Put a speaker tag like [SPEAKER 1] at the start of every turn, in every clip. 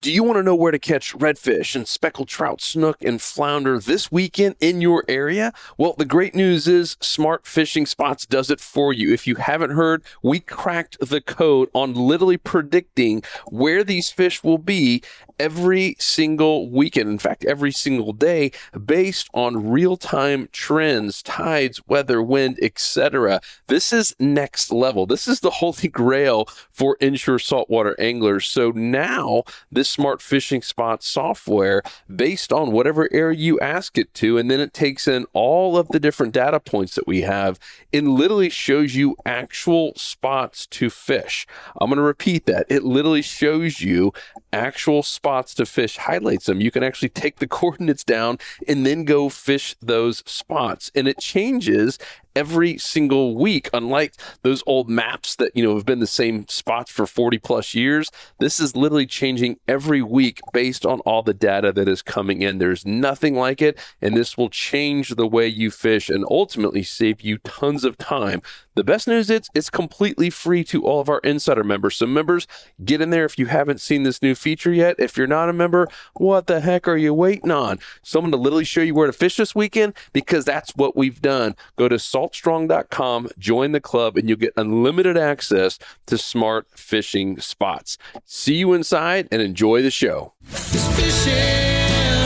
[SPEAKER 1] Do you want to know where to catch redfish and speckled trout, snook, and flounder this weekend in your area? Well, the great news is Smart Fishing Spots does it for you. If you haven't heard, we cracked the code on literally predicting where these fish will be every single weekend. In fact, every single day based on real-time trends, tides, weather, wind, etc. This is next level. This is the holy grail for inshore saltwater anglers. So now this Smart Fishing Spot software, based on whatever area you ask it to, and then it takes in all of the different data points that we have and literally shows you actual spots to fish. I'm going to repeat that. It literally shows you actual spots to fish, highlights them. You can actually take the coordinates down and then go fish those spots. And it changes every single week. Unlike those old maps that, have been the same spots for 40 plus years, this is literally changing every week based on all the data that is coming in. There's nothing like it, and this will change the way you fish and ultimately save you tons of time. The best news is it's completely free to all of our insider members. So members, get in there if you haven't seen this new feature yet. If you're not a member, what the heck are you waiting on? Someone to literally show you where to fish this weekend, because that's what we've done. Go to saltstrong.com, join the club, and you'll get unlimited access to Smart Fishing Spots. See you inside and enjoy the show.
[SPEAKER 2] It's fishing,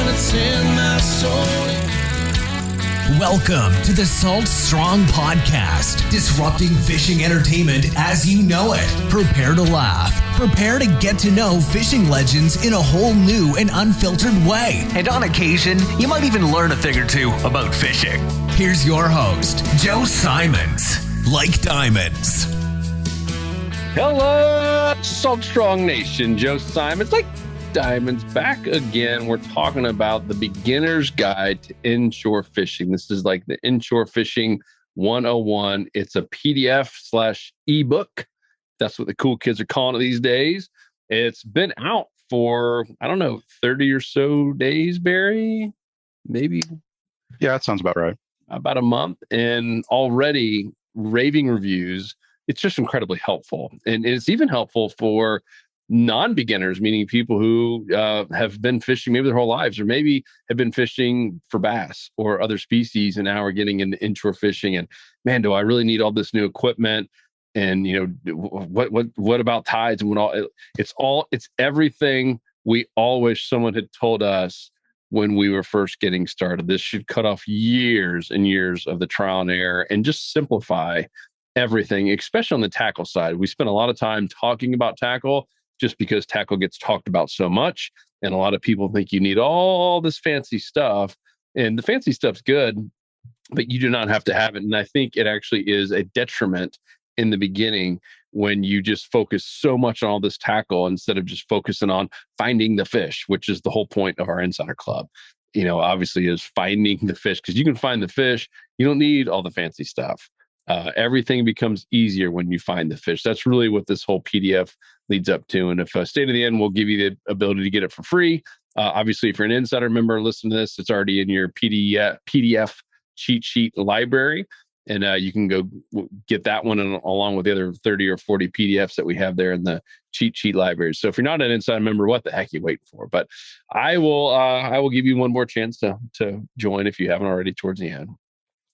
[SPEAKER 2] it's in my soul.
[SPEAKER 3] Welcome to the Salt Strong Podcast, disrupting fishing entertainment as you know it. Prepare to laugh. Prepare to get to know fishing legends in a whole new and unfiltered way.
[SPEAKER 4] And on occasion, you might even learn a thing or two about fishing.
[SPEAKER 3] Here's your host, Joe Simons. Like diamonds.
[SPEAKER 1] Hello, Salt Strong Nation. Joe Simons, like diamonds, back again. We're talking about the beginner's guide to inshore fishing. This is like the inshore fishing 101. It's a PDF/ebook. That's what the cool kids are calling it these days. It's been out for, 30 or so days, Barry, maybe.
[SPEAKER 5] Yeah, that sounds about right.
[SPEAKER 1] About a month, and already raving reviews. It's just incredibly helpful. And it's even helpful for non-beginners, meaning people who have been fishing maybe their whole lives, or maybe have been fishing for bass or other species, and now are getting into inshore fishing. And man, do I really need all this new equipment? And what about tides and what all? It's everything we all wish someone had told us when we were first getting started. This should cut off years and years of the trial and error and just simplify everything, especially on the tackle side. We spend a lot of time talking about tackle just because tackle gets talked about so much. And a lot of people think you need all this fancy stuff. And the fancy stuff's good, but you do not have to have it. And I think it actually is a detriment in the beginning when you just focus so much on all this tackle instead of just focusing on finding the fish, which is the whole point of our Insider Club. Obviously is finding the fish, because you can find the fish. You don't need all the fancy stuff. Everything becomes easier when you find the fish. That's really what this whole PDF leads up to. And if State of the End will give you the ability to get it for free. Obviously, if you're an insider member, listen to this. It's already in your PDF cheat sheet library. And you can go get that one along with the other 30 or 40 PDFs that we have there in the cheat sheet library. So if you're not an insider member, what the heck are you waiting for? But I will give you one more chance to join if you haven't already towards the end.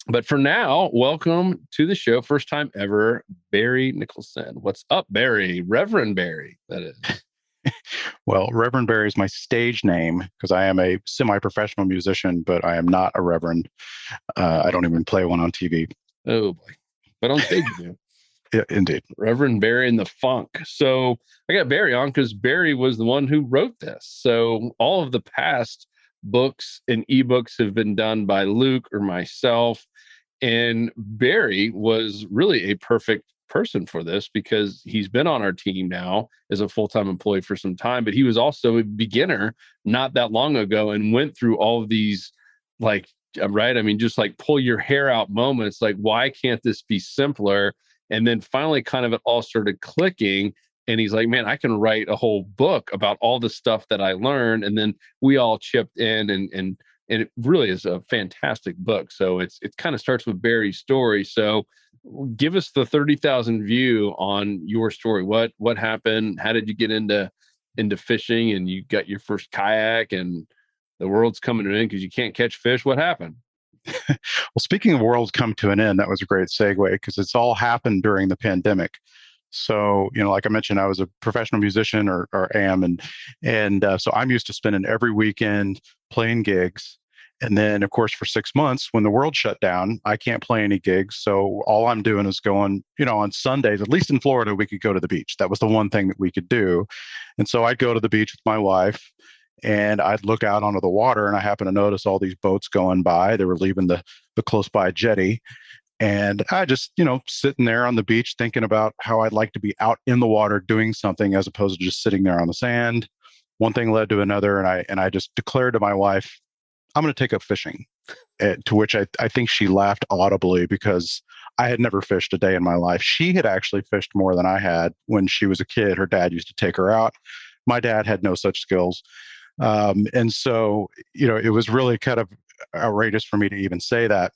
[SPEAKER 1] But for now, welcome to the show. First time ever, Barry Nicholson. What's up, Barry? Reverend Barry, that is.
[SPEAKER 5] Well, Reverend Barry is my stage name because I am a semi-professional musician, but I am not a reverend. I don't even play one on TV.
[SPEAKER 1] Oh, boy. But on stage, you do.
[SPEAKER 5] Yeah, indeed.
[SPEAKER 1] Reverend Barry and the Funk. So I got Barry on because Barry was the one who wrote this. So all of the past books and ebooks have been done by Luke or myself. And Barry was really a perfect person for this because he's been on our team now as a full-time employee for some time, but he was also a beginner not that long ago and went through all of these, right? I mean, just like pull your hair out moments, like, why can't this be simpler? And then finally kind of it all started clicking. And he's like, man, I can write a whole book about all the stuff that I learned. And then we all chipped in and it really is a fantastic book. So it kind of starts with Barry's story. So give us the 30,000 view on your story. What happened? How did you get into into fishing and you got your first kayak and the world's coming to an end because you can't catch fish. What happened?
[SPEAKER 5] Well, speaking of worlds come to an end, that was a great segue because it's all happened during the pandemic. So, like I mentioned, I was a professional musician or am, and so I'm used to spending every weekend playing gigs. And then, of course, for 6 months, when the world shut down, I can't play any gigs. So all I'm doing is going, on Sundays, at least in Florida, we could go to the beach. That was the one thing that we could do. And so I'd go to the beach with my wife and I'd look out onto the water and I happened to notice all these boats going by. They were leaving the close by jetty. And I just, sitting there on the beach thinking about how I'd like to be out in the water doing something as opposed to just sitting there on the sand. One thing led to another. And I just declared to my wife, I'm going to take up fishing, to which I think she laughed audibly because I had never fished a day in my life. She had actually fished more than I had when she was a kid. Her dad used to take her out. My dad had no such skills. And so, it was really kind of outrageous for me to even say that.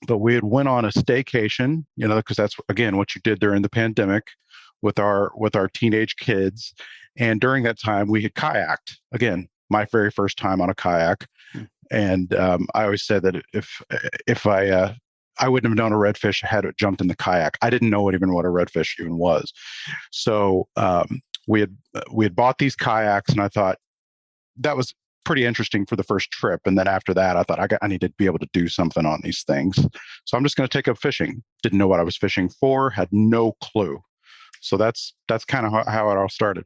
[SPEAKER 5] But we had went on a staycation, because that's, again, what you did during the pandemic with our teenage kids. And during that time, we had kayaked. Again, my very first time on a kayak. And I always said that if I wouldn't have known a redfish had it jumped in the kayak. I didn't know what a redfish even was. So we had bought these kayaks, and I thought that was pretty interesting for the first trip. And then after that, I thought I need to be able to do something on these things. So I'm just going to take up fishing. Didn't know what I was fishing for. Had no clue. So that's kind of how it all started.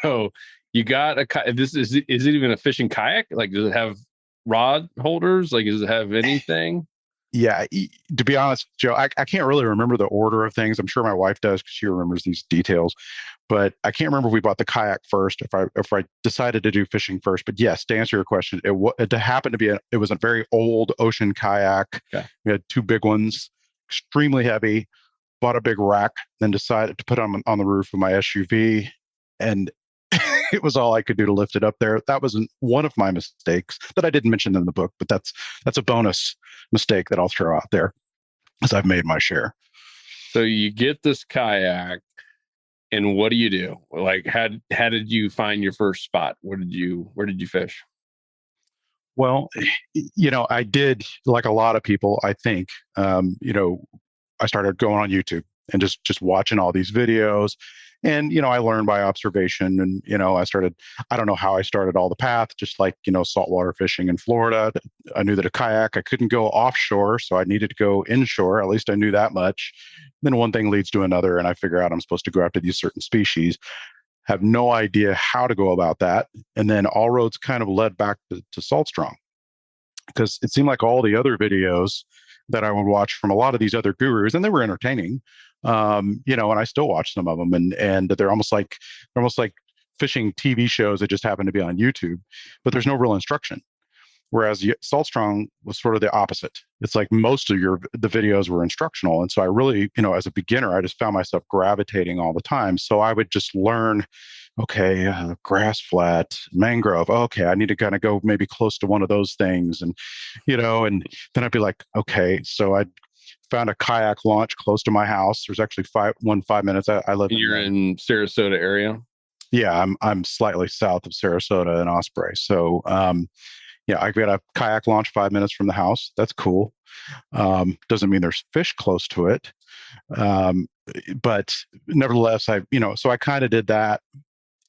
[SPEAKER 1] So you got is it even a fishing kayak? Like, does it have rod holders? Like, does it have anything?
[SPEAKER 5] Yeah, to be honest, Joe, I can't really remember the order of things. I'm sure my wife does because she remembers these details. But I can't remember if we bought the kayak first, if I decided to do fishing first. But yes, to answer your question, it happened to be it was a very old ocean kayak. Okay. We had two big ones, extremely heavy. Bought a big rack, then decided to put them on the roof of my SUV, and it was all I could do to lift it up there. That was one of my mistakes that I didn't mention in the book, but that's a bonus mistake that I'll throw out there, as I've made my share.
[SPEAKER 1] So you get this kayak, and what do? Like, how did you find your first spot? Where did you fish?
[SPEAKER 5] Well, I did, like a lot of people, I think, I started going on YouTube and just watching all these videos. And, I learned by observation and, I don't know how I started all the path, just like, saltwater fishing in Florida. I knew that a kayak, I couldn't go offshore, so I needed to go inshore. At least I knew that much. Then one thing leads to another, and I figure out I'm supposed to go after these certain species. Have no idea how to go about that. And then all roads kind of led back to Salt Strong, because it seemed like all the other videos that I would watch from a lot of these other gurus, and they were entertaining, and I still watch some of them, and they're almost like fishing TV shows that just happen to be on YouTube, but there's no real instruction. Whereas Salt Strong was sort of the opposite. It's like most of the videos were instructional, and so I really, as a beginner, I just found myself gravitating all the time. So I would just learn, okay, grass flat, mangrove. Okay, I need to kind of go maybe close to one of those things, and and then I'd be like, okay, so I found a kayak launch close to my house. There's actually 5 minutes. I live.
[SPEAKER 1] You're in Sarasota area.
[SPEAKER 5] Yeah, I'm slightly south of Sarasota and Osprey. So, I got a kayak launch 5 minutes from the house. That's cool. Doesn't mean there's fish close to it. But nevertheless, so I kind of did that.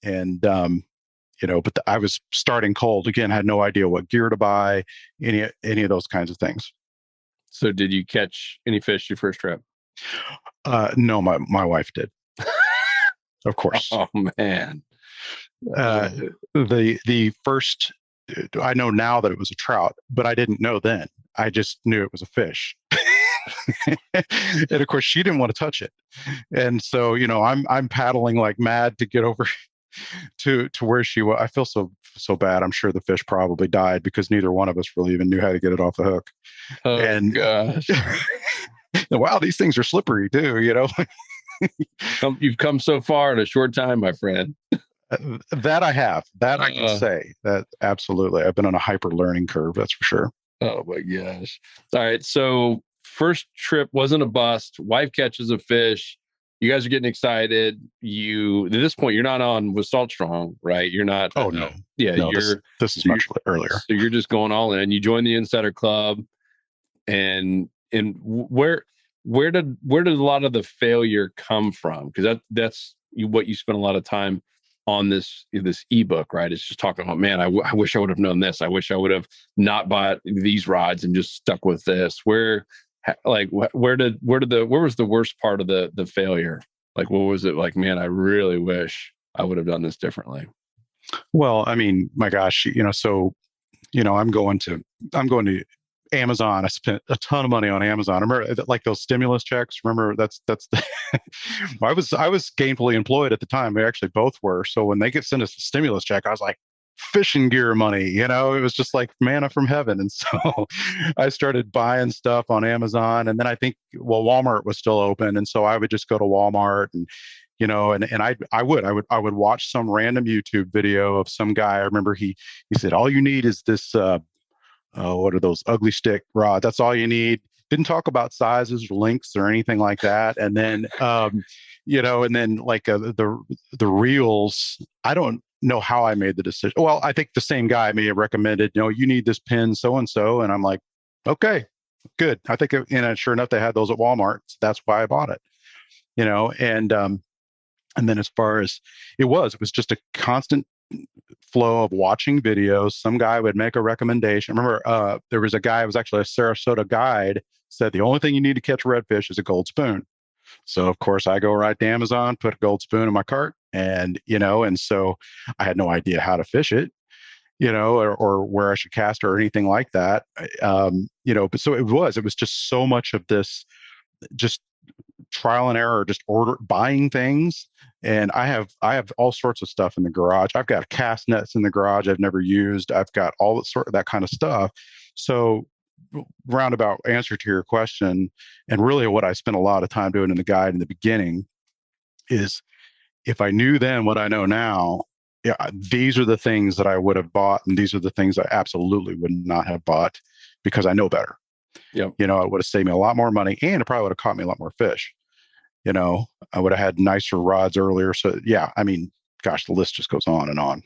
[SPEAKER 5] And, but I was starting cold again, had no idea what gear to buy, any of those kinds of things.
[SPEAKER 1] So did you catch any fish your first trip?
[SPEAKER 5] No, my wife did. Of course.
[SPEAKER 1] Oh man.
[SPEAKER 5] The first, I know now that it was a trout, but I didn't know then. I just knew it was a fish. And of course she didn't want to touch it. And so, I'm paddling like mad to get over to where she was. I feel so bad. I'm sure the fish probably died because neither one of us really even knew how to get it off the hook.
[SPEAKER 1] Oh, and gosh.
[SPEAKER 5] Wow, these things are slippery too, You've
[SPEAKER 1] come so far in a short time, my friend.
[SPEAKER 5] That I have. That I can say. That absolutely. I've been on a hyper learning curve, that's for sure.
[SPEAKER 1] Oh my gosh. All right. So first trip wasn't a bust. Wife catches a fish. you guys are getting excited. You at this point, you're not on with Salt Strong, right? You're not.
[SPEAKER 5] Oh no,
[SPEAKER 1] Yeah,
[SPEAKER 5] no.
[SPEAKER 1] you're.
[SPEAKER 5] This is much earlier.
[SPEAKER 1] So you're just going all in. You join the Insider Club, and where did a lot of the failure come from? Because that's what you spent a lot of time on this ebook, right? It's just talking about, man, I wish I would have known this. I wish I would have not bought these rods and just stuck with this. Where was the worst part of the failure? Like, what was it like? Man, I really wish I would have done this differently.
[SPEAKER 5] Well, I mean, my gosh, so I'm going to Amazon. I spent a ton of money on Amazon. I remember like those stimulus checks. Remember that's the I was gainfully employed at the time. We actually both were. So when they sent us a stimulus check, I was like, fishing gear money, it was just like manna from heaven. And so I started buying stuff on Amazon. And then I think, well, Walmart was still open. And so I would just go to Walmart and I would watch some random YouTube video of some guy. I remember he said, all you need is this, what are those ugly stick rods? That's all you need. Didn't talk about sizes or lengths or anything like that. And then, and then like the reels, I don't know how I made the decision. Well, I think the same guy may have recommended, you need this pin so-and-so. And I'm like, okay, good. I think, sure enough, they had those at Walmart. So that's why I bought it, and then as far as it was just a constant flow of watching videos. Some guy would make a recommendation. I remember there was a guy, it was actually a Sarasota guide, said the only thing you need to catch redfish is a gold spoon. So of course I go right to Amazon, put a gold spoon in my cart, and so I had no idea how to fish it, or where I should cast or anything like that. But so it was just so much of this, just trial and error, just buying things. And I have all sorts of stuff in the garage. I've got cast nets in the garage I've never used. I've got all that kind of stuff. So roundabout answer to your question, and really what I spent a lot of time doing in the guide in the beginning is, if I knew then what I know now, these are the things that I would have bought, and these are the things I absolutely would not have bought because I know better.
[SPEAKER 1] Yep.
[SPEAKER 5] It would have saved me a lot more money, and it probably would have caught me a lot more fish. I would have had nicer rods earlier. So yeah, I mean, gosh, the list just goes on and on.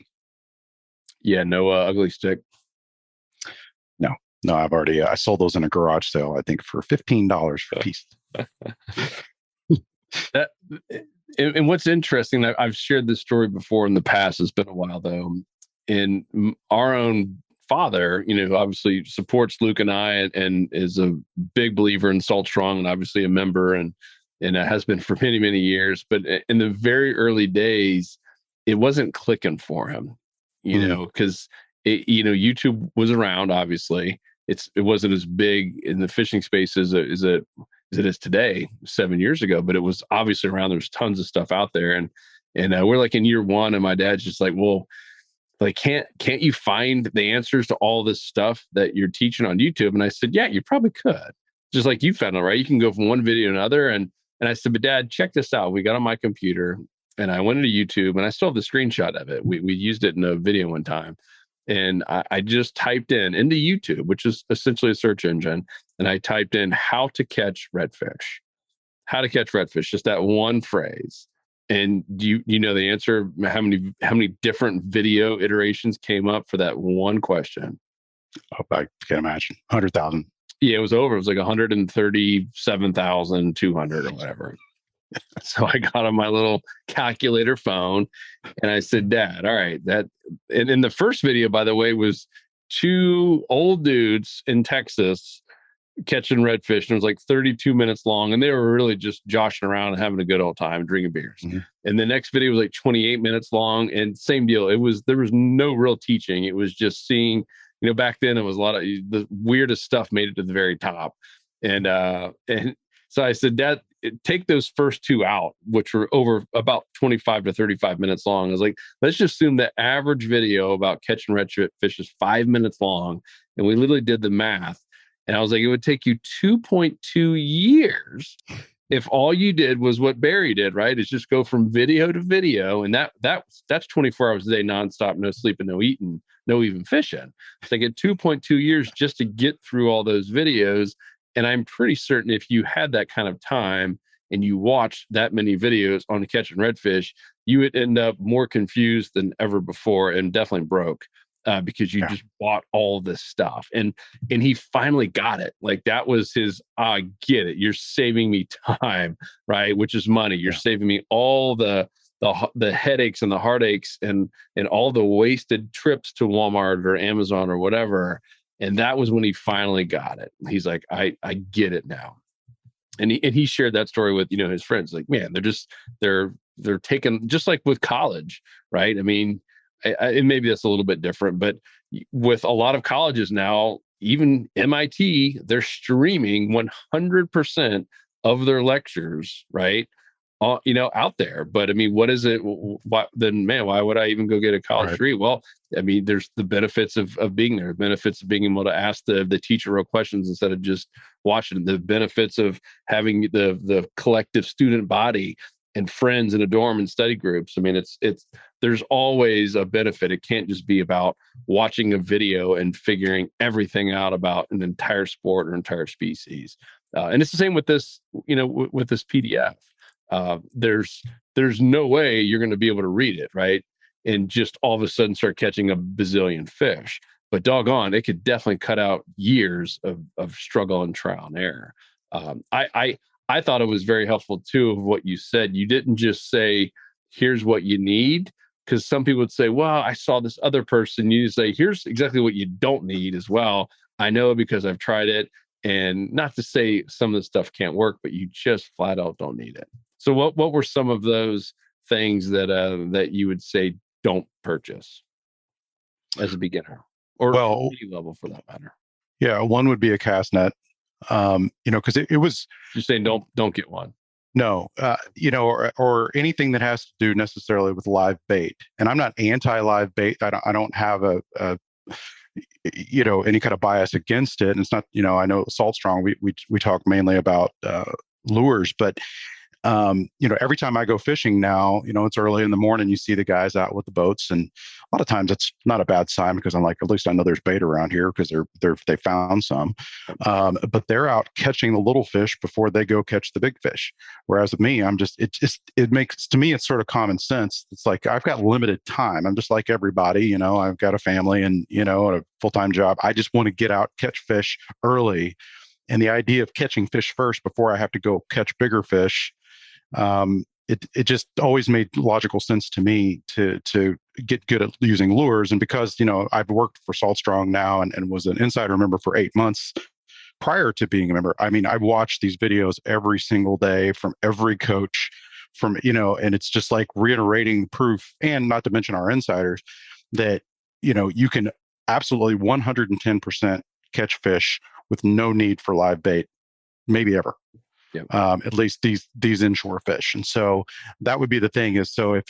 [SPEAKER 1] Yeah, no ugly stick.
[SPEAKER 5] No, I've already I sold those in a garage sale, I think, for $15 for a piece.
[SPEAKER 1] And what's interesting, I've shared this story before in the past. It's been a while though. In our own father, obviously supports Luke and I, and is a big believer in Salt Strong, and obviously a member, and has been for many, many years. But in the very early days, it wasn't clicking for him, because YouTube was around. Obviously, it wasn't as big in the fishing space as it is today, 7 years ago. But it was obviously around. There's tons of stuff out there, and we're like in year one, and my dad's just like, well, like, can't you find the answers to all this stuff that you're teaching on YouTube? And I said, yeah, you probably could. Just like you found it, right? You can go from one video to another. And I said, but Dad, check this out. We got on my computer and I went into YouTube, and I still have the screenshot of it. We used it in a video one time. And I just typed into YouTube, which is essentially a search engine. And I typed in how to catch redfish, just that one phrase. And do you know the answer? How many different video iterations came up for that one question?
[SPEAKER 5] Oh, I can imagine 100,000.
[SPEAKER 1] Yeah, it was over. It was like 137,200 or whatever. So I got on my little calculator phone and I said, Dad, all right, and in the first video, by the way, was two old dudes in Texas catching redfish, and it was like 32 minutes long, and they were really just joshing around and having a good old time drinking beers. Mm-hmm. And the next video was like 28 minutes long, and same deal. There was no real teaching. It was just seeing, back then it was a lot of the weirdest stuff made it to the very top. And so I said, Dad, take those first two out, which were over about 25 to 35 minutes long. I was like, let's just assume the average video about catching redfish is 5 minutes long. And we literally did the math. And I was like, it would take you 2.2 years if all you did was what Barry did, right? Is just go from video to video. And that's 24 hours a day, nonstop, no sleeping, no eating, no even fishing. So I get 2.2 years just to get through all those videos. And I'm pretty certain if you had that kind of time and you watch that many videos on catching redfish, you would end up more confused than ever before and definitely broke. Because you just bought all this stuff, and he finally got it. Like that was his, I get it. You're saving me time, right? Which is money. You're saving me all the headaches and the heartaches and all the wasted trips to Walmart or Amazon or whatever. And that was when he finally got it. He's like, I get it now. And he shared that story with, his friends. Like, man, they're taking, just like with college, right? I mean, and maybe that's a little bit different, but with a lot of colleges now, even MIT, they're streaming 100% of their lectures, right? Out there. But I mean, what is it? Why would I even go get a college degree? Well, I mean, there's the benefits of being there, benefits of being able to ask the teacher real questions instead of just watching, the benefits of having the collective student body and friends in a dorm and study groups. I mean, there's always a benefit. It can't just be about watching a video and figuring everything out about an entire sport or entire species. And it's the same with this, with this PDF. There's no way you're going to be able to read it, right? And just all of a sudden start catching a bazillion fish. But doggone, it could definitely cut out years of struggle and trial and error. I thought it was very helpful too of what you said. You didn't just say, here's what you need, because some people would say, well, I saw this other person. You say, here's exactly what you don't need as well. I know because I've tried it. And not to say some of the stuff can't work, but you just flat out don't need it. So what were some of those things that you would say don't purchase as a beginner, or any level for that matter?
[SPEAKER 5] Yeah, one would be a cast net. Because it was.
[SPEAKER 1] You're saying don't get one.
[SPEAKER 5] No, or anything that has to do necessarily with live bait. And I'm not anti-live bait. I don't have a any kind of bias against it. And it's not, I know Salt Strong, we talk mainly about lures, but every time I go fishing now, it's early in the morning, you see the guys out with the boats, and a lot of times it's not a bad sign, because I'm like, at least I know there's bait around here, because they found some, but they're out catching the little fish before they go catch the big fish. Whereas with me, it makes, to me, it's sort of common sense. It's like, I've got limited time. I'm just like everybody, I've got a family and, a full-time job. I just want to get out, catch fish early. And the idea of catching fish first before I have to go catch bigger fish, it just always made logical sense to me to get good at using lures. And because, I've worked for Salt Strong now and was an insider member for 8 months prior to being a member. I mean, I watched these videos every single day from every coach and it's just like reiterating proof, and not to mention our insiders, that, you can absolutely 110% catch fish with no need for live bait, maybe ever.
[SPEAKER 1] Yep.
[SPEAKER 5] At least these inshore fish. And so that would be the thing is, so if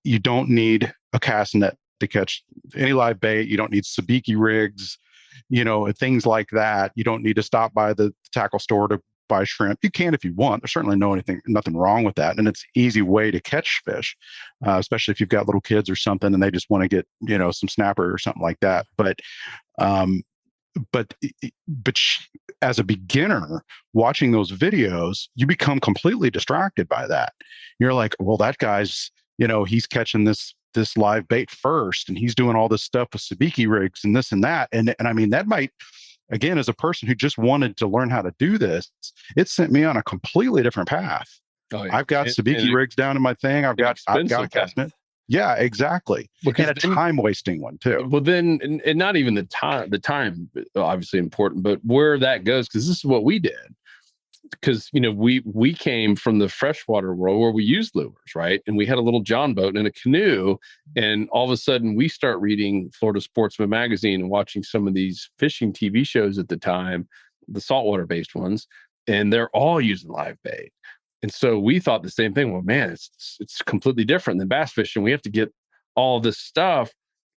[SPEAKER 5] you don't need a cast net to catch any live bait, you don't need sabiki rigs, things like that. You don't need to stop by the tackle store to buy shrimp. You can if you want. There's certainly nothing wrong with that. And it's an easy way to catch fish, especially if you've got little kids or something and they just want to get, some snapper or something like that. But as a beginner watching those videos, you become completely distracted by that. You're like, well, that guy's, he's catching this live bait first, and he's doing all this stuff with sabiki rigs and this and that. And I mean, that might, again, as a person who just wanted to learn how to do this, it sent me on a completely different path. Oh, yeah. I've got sabiki rigs down in my thing. I've got a cast net. Yeah, exactly. Because and a time wasting one too.
[SPEAKER 1] Well, then, and not even the time obviously important, but where that goes, because this is what we did. Because, we came from the freshwater world where we used lures, right? And we had a little John boat and a canoe. And all of a sudden we start reading Florida Sportsman magazine and watching some of these fishing TV shows at the time, the saltwater based ones, and they're all using live bait. And so we thought the same thing. Well, man, it's completely different than bass fishing. We have to get all this stuff,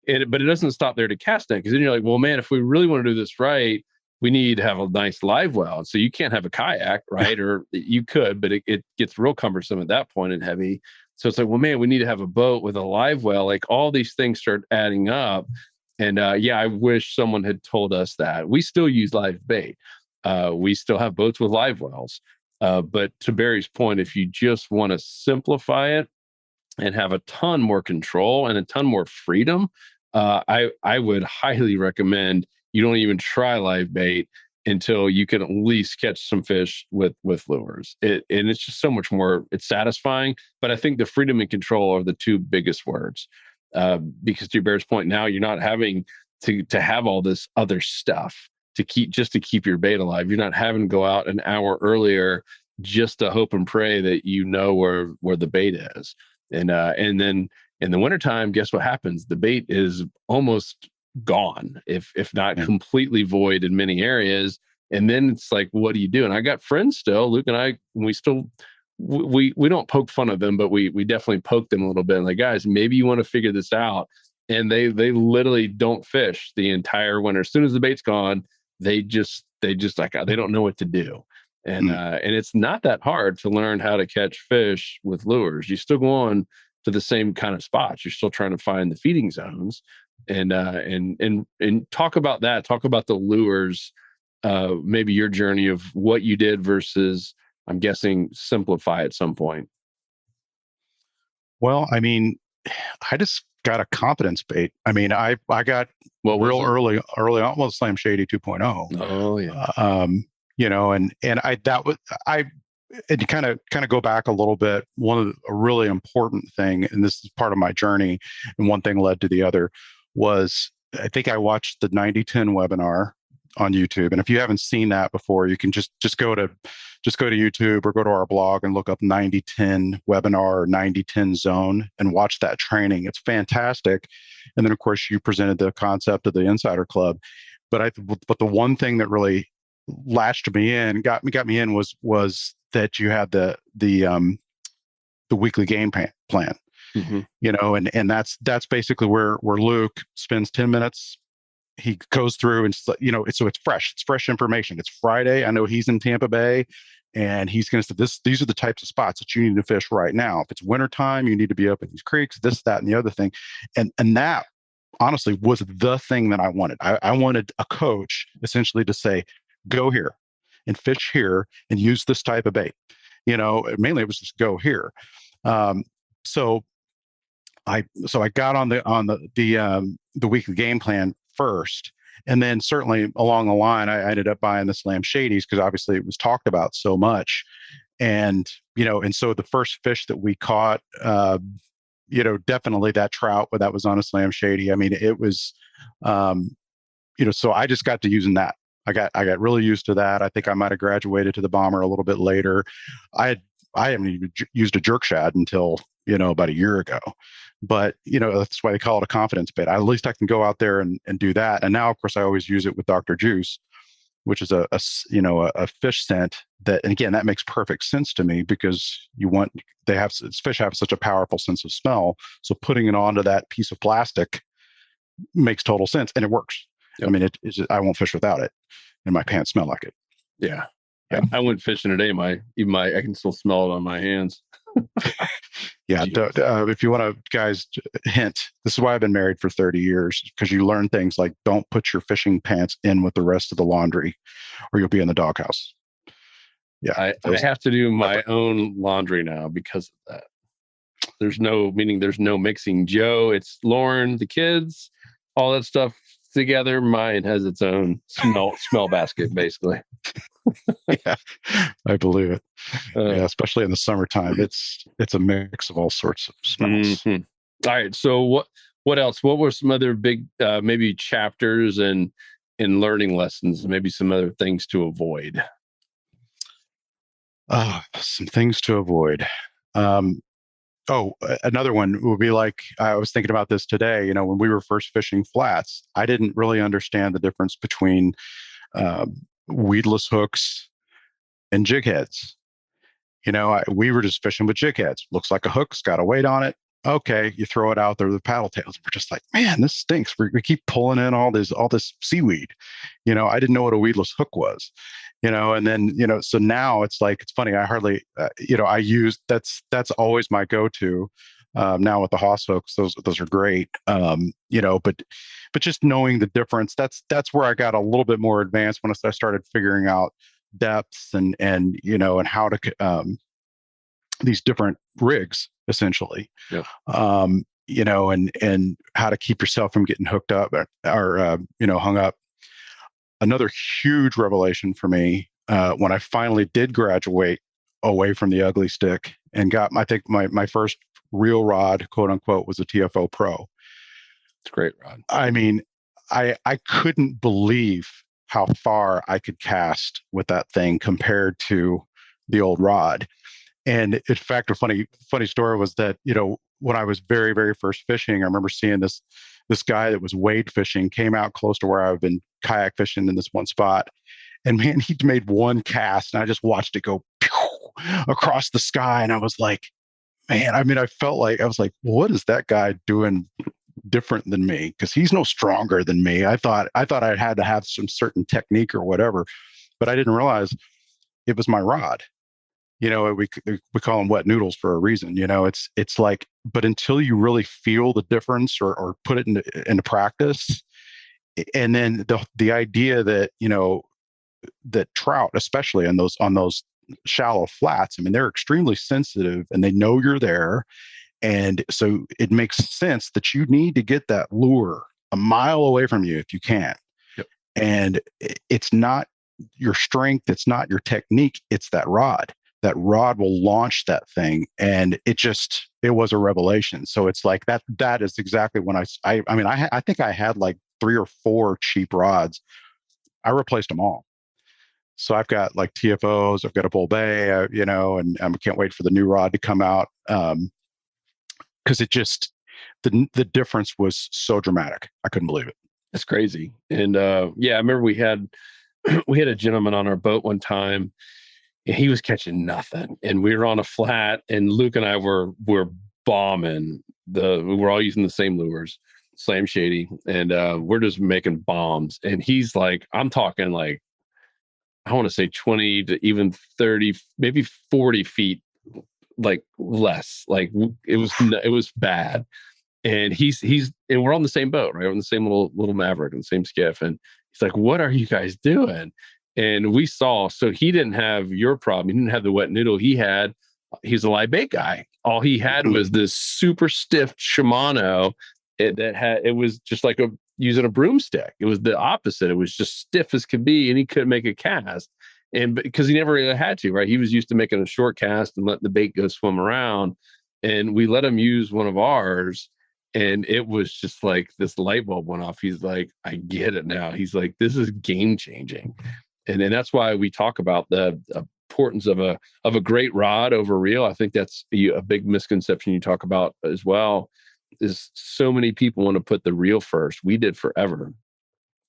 [SPEAKER 1] but it doesn't stop there to cast net. Because then you're like, well, man, if we really want to do this right, we need to have a nice live well. So you can't have a kayak, right? Or you could, but it gets real cumbersome at that point and heavy. So it's like, well, man, we need to have a boat with a live well. Like all these things start adding up. And I wish someone had told us that. We still use live bait. We still have boats with live wells. But to Barry's point, if you just want to simplify it and have a ton more control and a ton more freedom, I would highly recommend you don't even try live bait until you can at least catch some fish with lures. And it's just so much more. It's satisfying, but I think the freedom and control are the two biggest words. Because to Bear's point, now you're not having to have all this other stuff to keep your bait alive. You're not having to go out an hour earlier just to hope and pray that you know where the bait is. And then in the wintertime, guess what happens? The bait is almost gone, if not completely void in many areas. And then it's like, what do you do? And I got friends still, Luke and I, we don't poke fun of them, but we definitely poke them a little bit. Like, guys, maybe you want to figure this out. And they literally don't fish the entire winter. As soon as the bait's gone, they just like, they don't know what to do. And it's not that hard to learn how to catch fish with lures. You still go on to the same kind of spots. You're still trying to find the feeding zones, and talk about that. Talk about the lures. Maybe your journey of what you did versus, I'm guessing, simplify at some point.
[SPEAKER 5] Well, I mean, I just got a confidence bait. I mean, I got early on with Slam Shady 2.0.
[SPEAKER 1] Oh yeah.
[SPEAKER 5] You know, and and kind of go back a little bit. A really important thing, and this is part of my journey, and one thing led to the other, was I think I watched the 90/10 webinar on YouTube. And if you haven't seen that before, you can just go to YouTube or go to our blog and look up 90/10 webinar or 90/10 zone and watch that training. It's fantastic. And then of course you presented the concept of the Insider Club. But the one thing that really latched me in, got me in was that you had the weekly game plan. Mm-hmm. You know, and that's basically where Luke spends 10 minutes. He goes through and, you know, so it's fresh information. It's Friday. I know he's in Tampa Bay, and he's going to say these are the types of spots that you need to fish right now. If it's wintertime, you need to be up in these creeks, this, that, and the other thing. And that honestly was the thing that I wanted. I wanted a coach essentially to say, go here and fish here and use this type of bait. You know, mainly it was just go here. So I got on the weekly game plan first, and then certainly along the line, I ended up buying the Slam Shadies because obviously it was talked about so much, and you know, and so the first fish that we caught, you know, definitely that trout that was on a Slam Shady. I mean, it was, you know, so I just got to using that. I got really used to that. I think I might have graduated to the bomber a little bit later. I haven't even used a jerk shad until, you know, about a year ago. But, you know, that's why they call it a confidence bait. At least I can go out there and do that. And now, of course, I always use it with Dr. Juice, which is a fish scent that, and again, that makes perfect sense to me because fish have such a powerful sense of smell. So putting it onto that piece of plastic makes total sense, and it works. Yep. I mean, I won't fish without it, and my pants smell like it.
[SPEAKER 1] Yeah. I went fishing today. I can still smell it on my hands.
[SPEAKER 5] Yeah. If you want to, guys, hint, this is why I've been married for 30 years, because you learn things like don't put your fishing pants in with the rest of the laundry or you'll be in the doghouse. Yeah.
[SPEAKER 1] I have to do my own laundry now because of that. There's no mixing. Joe, it's Lauren, the kids, all that stuff together. Mine has its own smell basket, basically.
[SPEAKER 5] Yeah, I believe it. Yeah, especially in the summertime, it's a mix of all sorts of smells.
[SPEAKER 1] Mm-hmm. All right. So what else? What were some other big maybe chapters and learning lessons? Maybe some other things to avoid.
[SPEAKER 5] Some things to avoid. Another one would be like, I was thinking about this today, you know, when we were first fishing flats, I didn't really understand the difference between weedless hooks and jig heads. You know, we were just fishing with jig heads. Looks like a hook's got a weight on it. Okay, you throw it out there with paddle tails. We're just like, man, this stinks. We keep pulling in all this seaweed. You know, I didn't know what a weedless hook was. You know, and then, you know, so now it's like, it's funny. I hardly, you know, that's always my go-to. Now with the Haas hooks, those are great. You know, but just knowing the difference, that's where I got a little bit more advanced when I started figuring out depths and and how to these different rigs essentially.
[SPEAKER 1] Yeah.
[SPEAKER 5] And how to keep yourself from getting hooked up or hung up. Another huge revelation for me when I finally did graduate away from the ugly stick and got, I think my first real rod, quote unquote, was a TFO Pro.
[SPEAKER 1] It's a great rod.
[SPEAKER 5] I mean, I couldn't believe how far I could cast with that thing compared to the old rod. And in fact, a funny story was that, when I was very, very first fishing, I remember seeing this guy that was wade fishing came out close to where I've been kayak fishing in this one spot. And man, he'd made one cast and I just watched it go across the sky. And I was like, man, I mean, I was like, what is that guy doing different than me? Because he's no stronger than me. I thought I had to have some certain technique or whatever, but I didn't realize it was my rod. We call them wet noodles for a reason. It's like, but until you really feel the difference or put it into practice, and then the idea that that trout, especially on those shallow flats, I mean, they're extremely sensitive and they know you're there, and so it makes sense that you need to get that lure a mile away from you if you can.
[SPEAKER 1] Yep.
[SPEAKER 5] And it's not your strength, it's not your technique, it's that rod. That rod will launch that thing, and it was a revelation. So it's like that is exactly when I think I had like 3 or 4 cheap rods. I replaced them all. So I've got like TFOs, I've got a Bull Bay, and I can't wait for the new rod to come out. Because the difference was so dramatic. I couldn't believe it.
[SPEAKER 1] It's crazy. And I remember we had a gentleman on our boat one time. He was catching nothing, and we were on a flat, and Luke and I were bombing. We were all using the same lures, Slam Shady, and we're just making bombs. And he's like, I'm talking like, I want to say 20 to even 30, maybe 40 feet, like less. Like it was bad. And and we're on the same boat, right? We're on the same little Maverick and the same skiff. And he's like, what are you guys doing? And we saw, so he didn't have your problem. He didn't have the wet noodle. He's a live bait guy. All he had was this super stiff Shimano. It was just like using a broomstick. It was the opposite. It was just stiff as could be, and he couldn't make a cast. And because he never really had to, right? He was used to making a short cast and letting the bait go swim around. And we let him use one of ours. And it was just like this light bulb went off. He's like, I get it now. He's like, this is game changing. And that's why we talk about the importance of a great rod over reel. I think that's a big misconception you talk about as well, is so many people want to put the reel first. We did forever.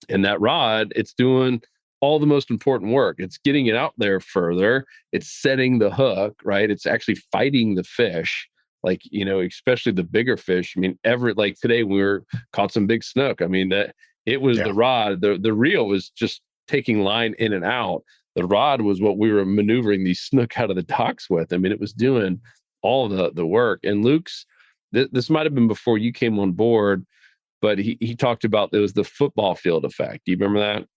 [SPEAKER 1] And that rod, it's doing all the most important work. It's getting it out there further. It's setting the hook, right? It's actually fighting the fish, like, especially the bigger fish. I mean, like today we caught some big snook. I mean, that it was the rod. The reel was just taking line in and out. The rod was what we were maneuvering these snook out of the docks with. I mean, it was doing all the work. And Luke's, this might have been before you came on board, but he talked about there was the football field effect. Do you remember that?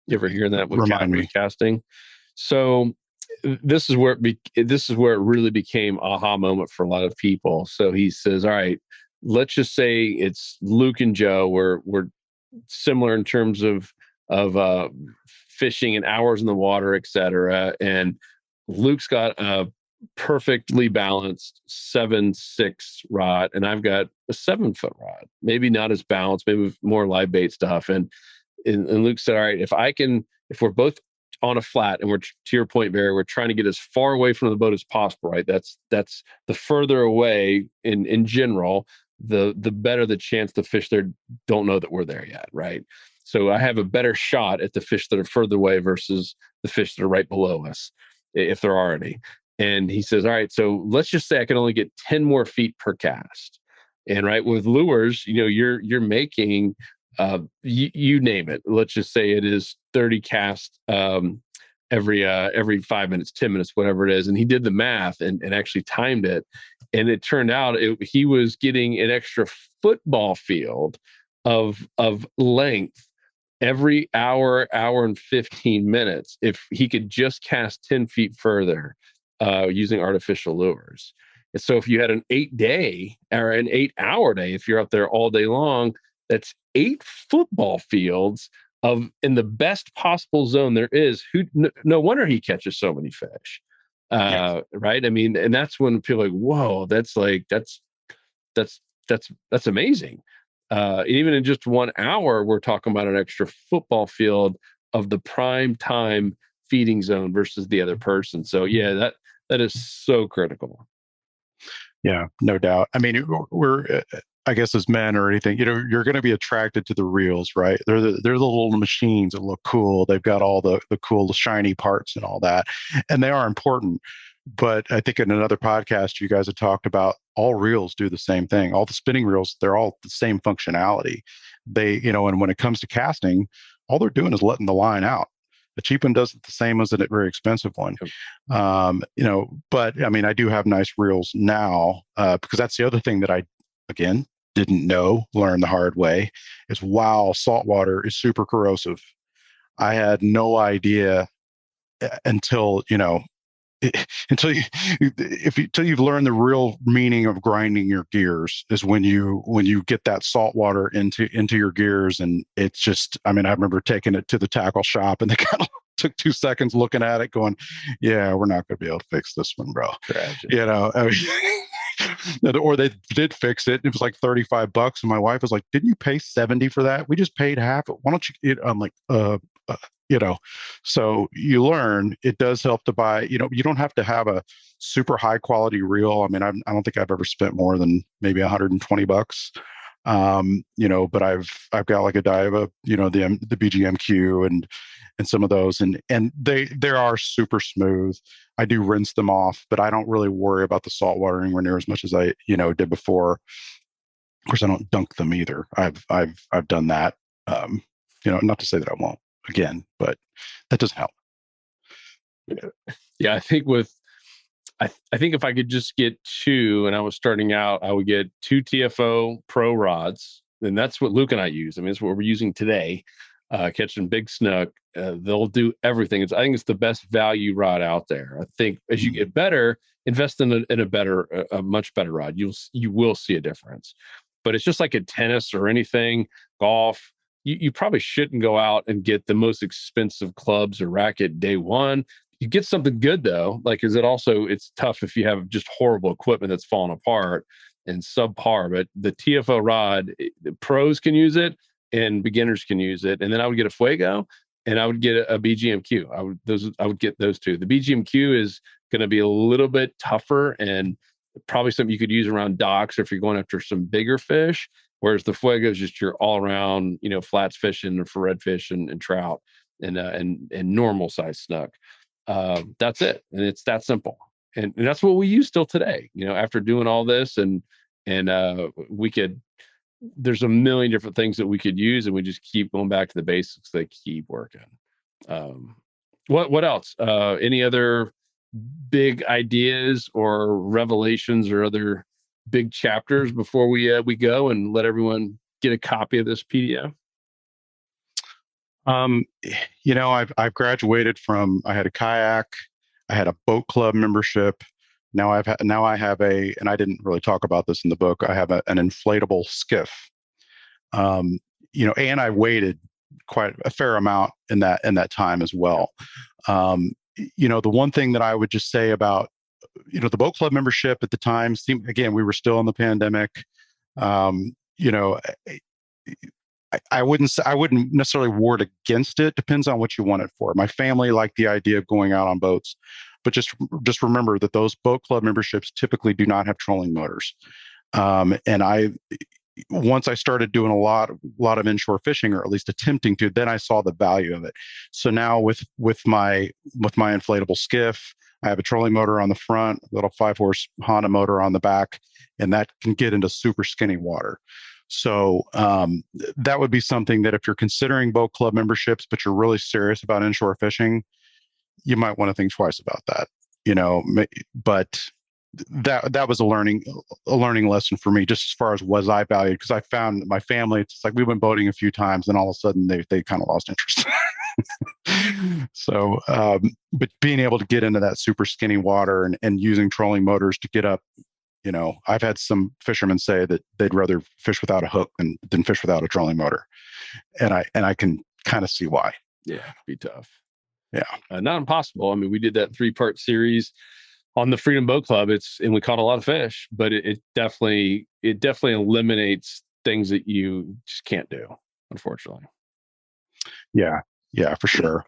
[SPEAKER 1] You ever hear that with casting? So this is where it really became aha moment for a lot of people. So he says, all right, let's just say it's Luke and Joe. We're similar in terms of fishing and hours in the water, etc. And Luke's got a perfectly balanced 7.6 rod, and I've got a 7-foot rod. Maybe not as balanced, maybe with more live bait stuff. And Luke said, all right, if we're both on a flat and we're, to your point, Barry, we're trying to get as far away from the boat as possible, right? That's the further away in general, the better the chance the fish there don't know that we're there yet, right? So I have a better shot at the fish that are further away versus the fish that are right below us, if there are any. And he says, all right, so let's just say I can only get 10 more feet per cast. And right, with lures, you're making, you name it. Let's just say it is 30 casts every 5 minutes, 10 minutes, whatever it is. And he did the math and actually timed it. And it turned out he was getting an extra football field of length every hour and 15 minutes, if he could just cast 10 feet further using artificial lures. And so if you had an 8-day or an 8-hour day, if you're out there all day long, that's 8 football fields of in the best possible zone there is. No wonder he catches so many fish. Right. I mean, and that's when people are like, whoa, that's amazing. Even in just 1 hour, we're talking about an extra football field of the prime time feeding zone versus the other person. So yeah, that is so critical.
[SPEAKER 5] Yeah, no doubt. I mean, we're, I guess, as men or anything, you're going to be attracted to the reels, right? They're the little machines that look cool. They've got all the cool, shiny parts and all that, and they are important. But I think in another podcast, you guys have talked about all reels do the same thing. All the spinning reels, they're all the same functionality. And when it comes to casting, all they're doing is letting the line out. A cheap one does it the same as a very expensive one. But I mean, I do have nice reels now because that's the other thing that I, again, didn't learn the hard way, is wow, saltwater is super corrosive. I had no idea until you've learned the real meaning of grinding your gears is when you get that salt water into your gears. And it's just, I mean, I remember taking it to the tackle shop and they kind of took 2 seconds looking at it going, yeah, we're not going to be able to fix this one, bro.
[SPEAKER 1] Tragic.
[SPEAKER 5] I mean, or they did fix it. It was like $35. And my wife was like, didn't you pay 70 for that? We just paid half. Why don't you, I'm like, so you learn. It does help to buy, you don't have to have a super high quality reel. I mean, I don't think I've ever spent more than maybe $120. But I've got like a Daiwa, the BGMQ and some of those, and they are super smooth. I do rinse them off, but I don't really worry about the salt water anywhere near as much as I, did before. Of course, I don't dunk them either. I've done that. Not to say that I won't again, but that doesn't help.
[SPEAKER 1] Yeah, I think I think if I could just get 2, and I was starting out, I would get 2 TFO Pro rods, and that's what Luke and I use. I mean, it's what we're using today, catching big snook. They'll do everything. I think it's the best value rod out there. I think as you get better, invest in a much better rod. You will see a difference. But it's just like in tennis or anything, golf. You probably shouldn't go out and get the most expensive clubs or racket day one. You get something good though, it's tough if you have just horrible equipment that's falling apart and subpar. But the TFO rod, the pros can use it and beginners can use it. And then I would get a Fuego and I would get a BGMQ. I would get those 2. The BGMQ is going to be a little bit tougher and probably something you could use around docks or if you're going after some bigger fish. Whereas the Fuego is just your all around, flats fishing for redfish and trout and normal size snook. That's it. And it's that simple. And that's what we use still today, after doing all this and there's a million different things that we could use and we just keep going back to the basics. They keep working. What else? Any other big ideas or revelations or other big chapters before we go and let everyone get a copy of this PDF?
[SPEAKER 5] I've graduated from, I had a kayak, I had a boat club membership. Now I have and I didn't really talk about this in the book. I have an inflatable skiff. And I waited quite a fair amount in that time as well. The one thing that I would just say about, the boat club membership at the time seemed, again, we were still in the pandemic. I wouldn't necessarily ward against it. Depends on what you want it for. My family liked the idea of going out on boats, but just remember that those boat club memberships typically do not have trolling motors. Once I started doing a lot of inshore fishing, or at least attempting to, then I saw the value of it. So now with my inflatable skiff, I have a trolling motor on the front, a little 5-horse Honda motor on the back, and that can get into super skinny water. So that would be something that if you're considering boat club memberships, but you're really serious about inshore fishing, you might want to think twice about that. But that was a learning lesson for me, just as far as was I valued, because I found my family, it's like we went boating a few times and all of a sudden they kind of lost interest. So but being able to get into that super skinny water and using trolling motors to get up, I've had some fishermen say that they'd rather fish without a hook than fish without a trolling motor, and I can kind of see why.
[SPEAKER 1] Yeah, it'd be tough.
[SPEAKER 5] Yeah,
[SPEAKER 1] not impossible. I mean, we did that 3-part series on the Freedom Boat Club. And we caught a lot of fish, but it definitely eliminates things that you just can't do, unfortunately.
[SPEAKER 5] Yeah, for sure.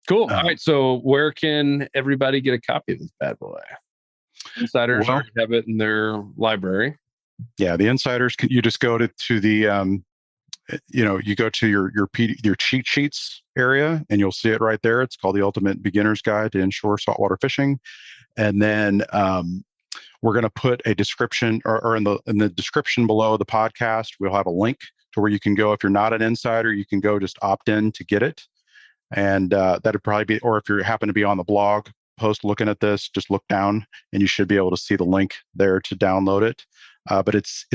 [SPEAKER 1] Cool. All right. So where can everybody get a copy of this bad boy? Insiders already have it in their library.
[SPEAKER 5] Yeah, the Insiders, you just go to the you go to your cheat sheets area and you'll see it right there. It's called The Ultimate Beginner's Guide to Inshore Saltwater Fishing. And then we're going to put a description or in the description below the podcast, we'll have a link to where you can go. If you're not an insider, you can go just opt in to get it. And that'd probably be, or if you happen to be on the blog post looking at this, just look down and you should be able to see the link there to download it. But it's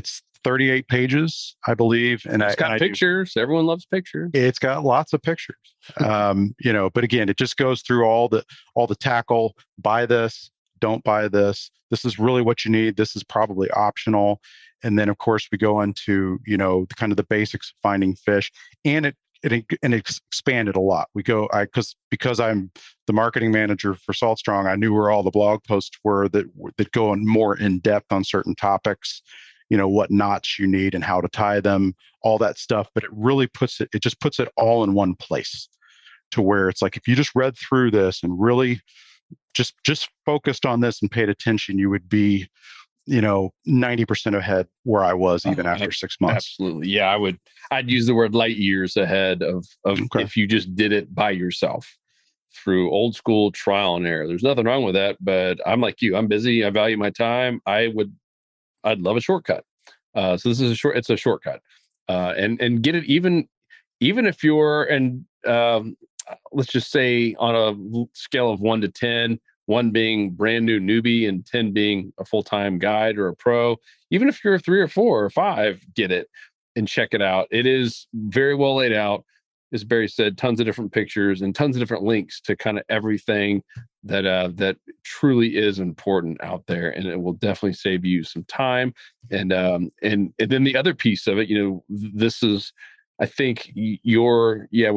[SPEAKER 5] 38 pages, I believe. And
[SPEAKER 1] it's got pictures. Everyone loves pictures.
[SPEAKER 5] It's got lots of pictures. But again, it just goes through all the tackle. Buy this, don't buy this. This is really what you need. This is probably optional. And then of course we go into, kind of the basics of finding fish, and it expanded a lot. We go, because I'm the marketing manager for Salt Strong, I knew where all the blog posts were that go in more in depth on certain topics, what knots you need and how to tie them, all that stuff. But it really just puts it all in one place, to where it's like, if you just read through this and really just focused on this and paid attention, you would be, 90% ahead where I was even after 6 months.
[SPEAKER 1] Absolutely. Yeah, I'd use the word light years ahead of
[SPEAKER 5] Okay.
[SPEAKER 1] If you just did it by yourself through old school trial and error. There's nothing wrong with that, but I'm like you. I'm busy. I value my time. I'd love a shortcut. So this is it's a shortcut. And get it even if you're, and let's just say on a scale of 1 to 10, 1 being brand new newbie and 10 being a full-time guide or a pro, even if you're a 3 or 4 or 5, get it and check it out. It is very well laid out. As Barry said, tons of different pictures and tons of different links to kind of everything that truly is important out there. And it will definitely save you some time. And then the other piece of it, this is, I think we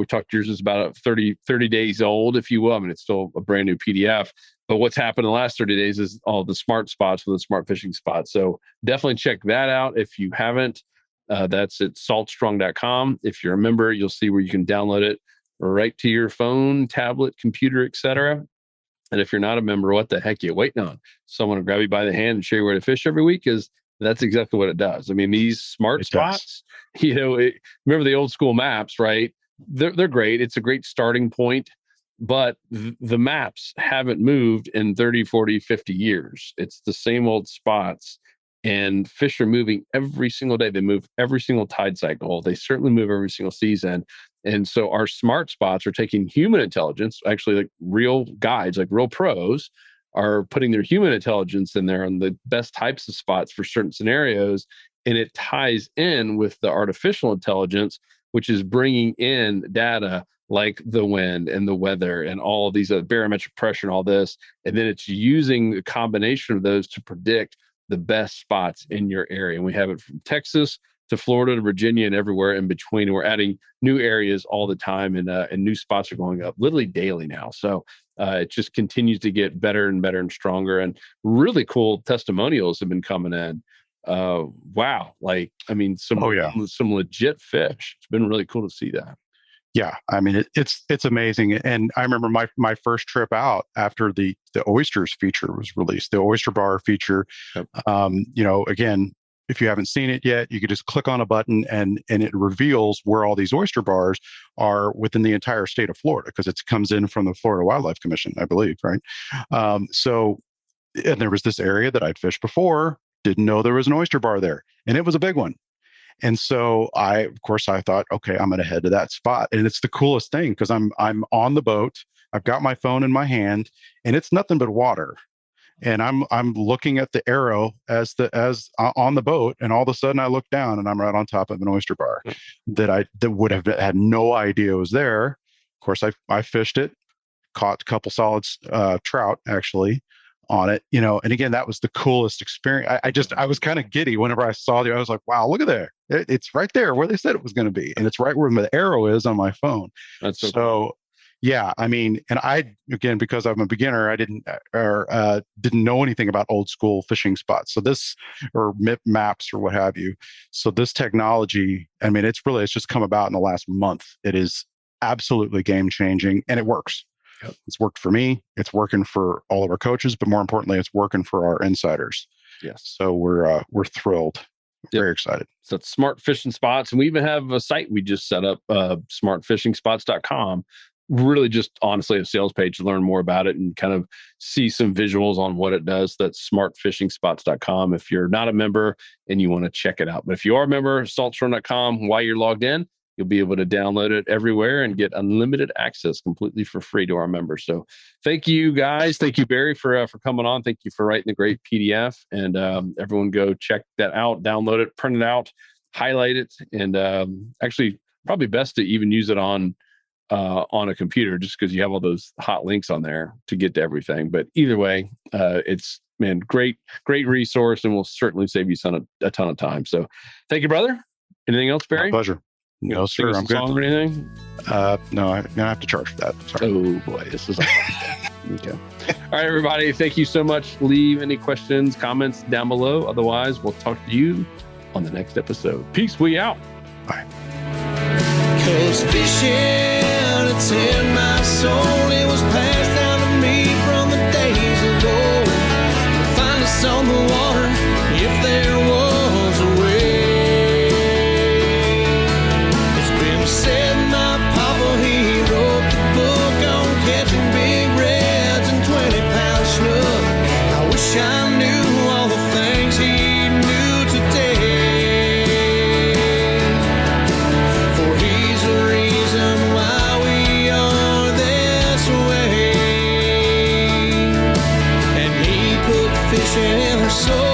[SPEAKER 1] talked, yours is about 30 days old, if you will. I mean, it's still a brand new PDF, but what's happened in the last 30 days is all the smart spots with the smart fishing spots. So definitely check that out. If you haven't, that's at saltstrong.com. If you're a member, you'll see where you can download it right to your phone, tablet, computer, etc. And if you're not a member, what the heck are you waiting on? Someone to grab you by the hand and show you where to fish every week, because that's exactly what it does. I mean, these smart spots, remember the old school maps, right? They're great. It's a great starting point, but the maps haven't moved in 30, 40, 50 years. It's the same old spots, and fish are moving every single day. They move every single tide cycle. They certainly move every single season. And so our smart spots are taking human intelligence, actually like real guides, like real pros, are putting their human intelligence in there on the best types of spots for certain scenarios. And it ties in with the artificial intelligence, which is bringing in data like the wind and the weather and all of these barometric pressure and all this. And then it's using a combination of those to predict the best spots in your area. And we have it from Texas to Florida to Virginia and everywhere in between. And we're adding new areas all the time, and new spots are going up literally daily now. So it just continues to get better and better and stronger, and really cool testimonials have been coming in. Wow. Some legit fish. It's been really cool to see that.
[SPEAKER 5] Yeah. I mean, it's amazing. And I remember my first trip out after the oysters feature was released, the oyster bar feature.
[SPEAKER 1] Yep.
[SPEAKER 5] Again, if you haven't seen it yet, you could just click on a button and it reveals where all these oyster bars are within the entire state of Florida, because it comes in from the Florida Wildlife Commission, I believe, right? And there was this area that I'd fished before, didn't know there was an oyster bar there, and it was a big one. And so I thought, okay, I'm going to head to that spot. And it's the coolest thing, because I'm on the boat, I've got my phone in my hand, and it's nothing but water. and I'm looking at the arrow as on the boat, and all of a sudden I look down and I'm right on top of an oyster bar that would have had no idea was there. Of course, I fished it, caught a couple solid trout actually on it, and again, that was the coolest experience. I was kind of giddy whenever I saw it. I was like, wow, look at there. It's right there where they said it was going to be. And it's right where the arrow is on my phone.
[SPEAKER 1] That's so
[SPEAKER 5] cool. Yeah, I mean, and again, because I'm a beginner, I didn't know anything about old school fishing spots. So this, or maps or what have you. So this technology, I mean, it's just come about in the last month. It is absolutely game changing, and it works. Yep. It's worked for me. It's working for all of our coaches, but more importantly, it's working for our insiders.
[SPEAKER 1] Yes.
[SPEAKER 5] So we're thrilled. Yep. Very excited.
[SPEAKER 1] So it's Smart Fishing Spots, and we even have a site we just set up, smartfishingspots.com. Really just honestly a sales page to learn more about it and kind of see some visuals on what it does. That's smartfishingspots.com if you're not a member and you want to check it out. But if you are a member, saltstrong.com, while you're logged in, you'll be able to download it everywhere and get unlimited access completely for free to our members. So thank you guys. Thank you, Barry, for coming on. Thank you for writing the great PDF, and everyone go check that out, download it, print it out, highlight it. And actually probably best to even use it on a computer, just because you have all those hot links on there to get to everything. But either way, it's great resource, and will certainly save you a ton of time. So thank you, brother. Anything else, Barry?
[SPEAKER 5] My pleasure. No, sir. I'm good.
[SPEAKER 1] Song or anything?
[SPEAKER 5] No, I have to charge for that. Sorry.
[SPEAKER 1] Oh boy, this is okay. All right, everybody. Thank you so much. Leave any questions, comments down below. Otherwise, we'll talk to you on the next episode. Peace. We out.
[SPEAKER 5] Bye.
[SPEAKER 2] 'Cause fishing, it's in my soul. It was passed down to me from the days of old. Find us on the water if there was a way. It's been said my papa, he wrote the book on catching big reds and 20-pound snook. I wish I knew all the things he knew today. For he's the reason why we are this way. And he put fishing in our soul.